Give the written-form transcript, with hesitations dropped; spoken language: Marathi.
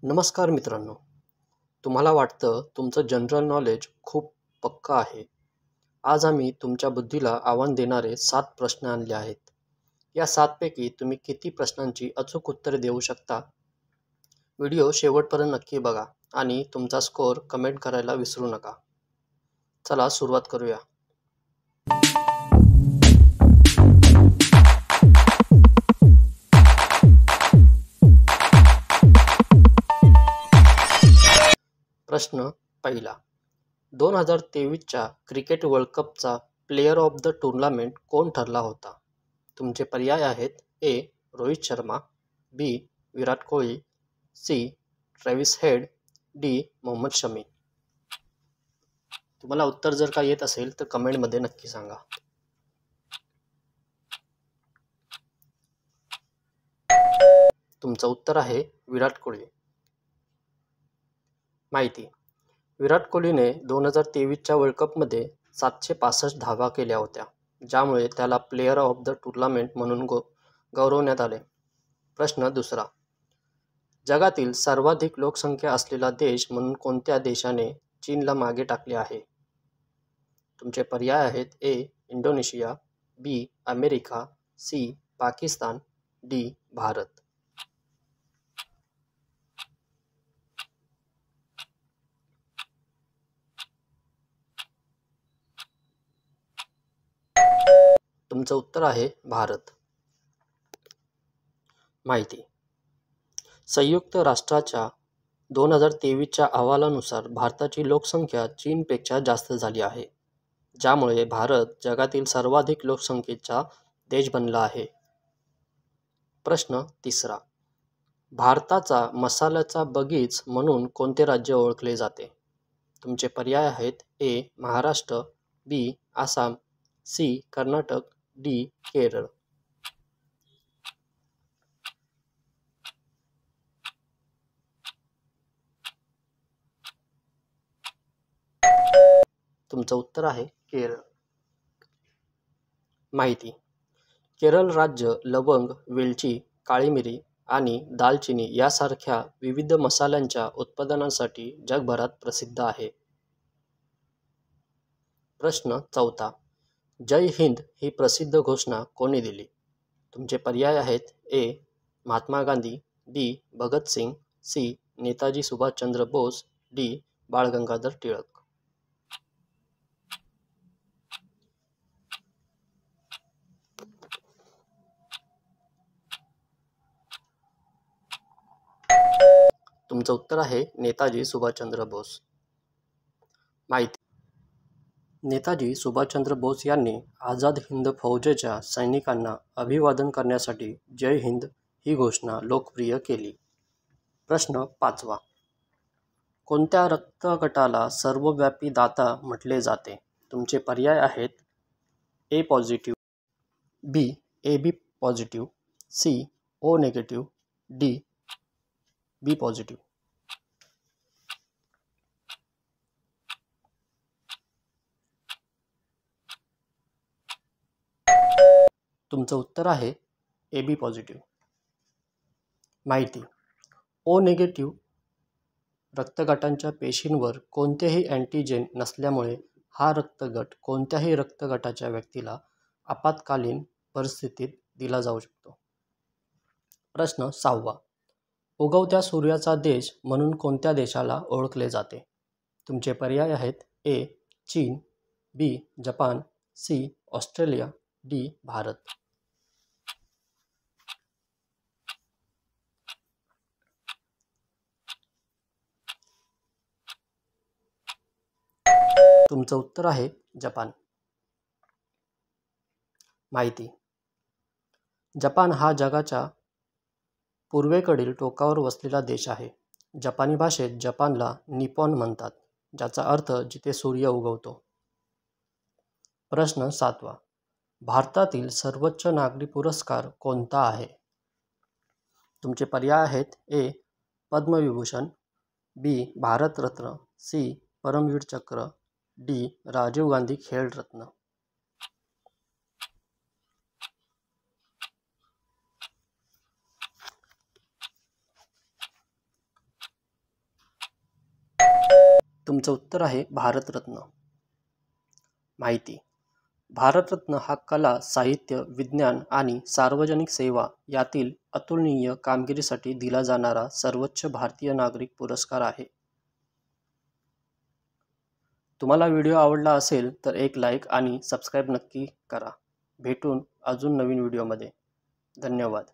नमस्कार मित्रांनो. तुम्हाला वाटतं तुमचं जनरल नॉलेज खूप पक्कं आहे. आज आम्ही तुमच्या बुद्धीला आव्हान देणारे 7 प्रश्न आणले आहेत. या 7 पैकी तुम्ही किती प्रश्नांची अचूक उत्तरे देऊ शकता? व्हिडिओ शेवटपर्यंत नक्की बघा आणि तुमचा स्कोअर कमेंट करायला विसरू नका. चला सुरुवात करूया. प्रश्न पहिला. 2023च्या क्रिकेट वर्ल्ड कपचा प्लेयर ऑफ द टूर्नामेंट कोण ठरला होता? तुमचे पर्याय आहेत: A. Rohit Sharma, B. Virat Kohli, C. Travis Head, D. Mohammed Shami. तुम्हाला उत्तर जर का येत असेल तर कमेंटमध्ये नक्की सांगा. तुमचं उत्तर आहे विराट कोहली. माहिती: विराट कोहलीने 2023च्या वर्ल्ड कपमध्ये 765 धावा केल्या होत्या, ज्यामुळे त्याला प्लेयर ऑफ द टूर्नामेंट म्हणून गौरवण्यात आले. प्रश्न दुसरा. जगातील सर्वाधिक लोकसंख्या असलेला देश म्हणून कोणत्या देशाने चीनला मागे टाकले आहे? तुमचे पर्याय आहेत: A. Indonesia, B. America, C. Pakistan, D. Bharat. तुमचं उत्तर आहे भारत. माहिती: संयुक्त राष्ट्राच्या 2023च्या अहवालानुसार भारताची लोकसंख्या चीनपेक्षा जास्त झाली आहे, ज्यामुळे भारत जगातील सर्वाधिक लोकसंख्येचा देश बनला आहे. प्रश्न तिसरा. भारताचा मसाल्याचा बगीच म्हणून कोणते राज्य ओळखले जाते? तुमचे पर्याय आहेत: ए. महाराष्ट्र, बी. आसाम, सी. कर्नाटक, डी. केरळ. तुमचं उत्तर आहे केरळ. माहिती: केरळ राज्य लवंग, वेलची, काळी मिरी आणि दालचिनी यासारख्या विविध मसाल्यांच्या उत्पादनासाठी जगभरात प्रसिद्ध आहे. प्रश्न चौथा. जय हिंद ही प्रसिद्ध घोषणा कोणी दिली? तुमचे पर्याय आहेत: ए. महात्मा गांधी, बी. भगतसिंग, सी. नेताजी सुभाषचंद्र बोस, डी. बाळ गंगाधर टिळक. तुमचं उत्तर आहे नेताजी सुभाषचंद्र बोस. माहिती: नेताजी सुभाषचंद्र बोस यांनी आझाद हिंद फौजेच्या सैनिकांना अभिवादन करण्यासाठी जय हिंद ही घोषणा लोकप्रिय केली. प्रश्न पाचवा. कोणत्या रक्तगटाला सर्वव्यापी दाता म्हटले जाते? तुमचे पर्याय आहेत: A positive, B. AB positive, C. O negative, D. B positive. तुमचं उत्तर आहे AB पॉझिटिव्ह. माहिती: O निगेटिव्ह रक्तगटांच्या पेशींवर कोणतेही अँटीजेन नसल्यामुळे हा रक्तगट कोणत्याही रक्तगटाच्या व्यक्तीला आपत्कालीन परिस्थितीत दिला जाऊ शकतो. प्रश्न सहावा. उगवत्या सूर्याचा देश म्हणून कोणत्या देशाला ओळखले जाते? तुमचे पर्याय आहेत: A. China, B. Japan, C. Australia, D. Bharat. तुमचं उत्तर आहे जपान. माहिती: जपान हा जगाच्या पूर्वेकडील टोकावर वसलेला देश आहे. जपानी भाषेत जपानला निपॉन म्हणतात, ज्याचा अर्थ जिथे सूर्य उगवतो. प्रश्न सातवा. भारतातील सर्वोच्च नागरी पुरस्कार कोणता आहे? तुमचे पर्याय आहेत: ए. पद्मविभूषण, बी. भारतरत्न, सी. परमवीर चक्र, डी. राजीव गांधी खेळ रत्न. तुमचं उत्तर आहे भारतरत्न. माहिती: भारतरत्न हा कला, साहित्य, विज्ञान आणि सार्वजनिक सेवा यातील अतुलनीय कामगिरीसाठी दिला जाणारा सर्वोच्च भारतीय नागरिक पुरस्कार आहे. तुम्हाला व्हिडिओ आवडला असेल तर एक लाईक आणि सबस्क्राईब नक्की करा. भेटून अजून नवीन व्हिडिओमध्ये. धन्यवाद.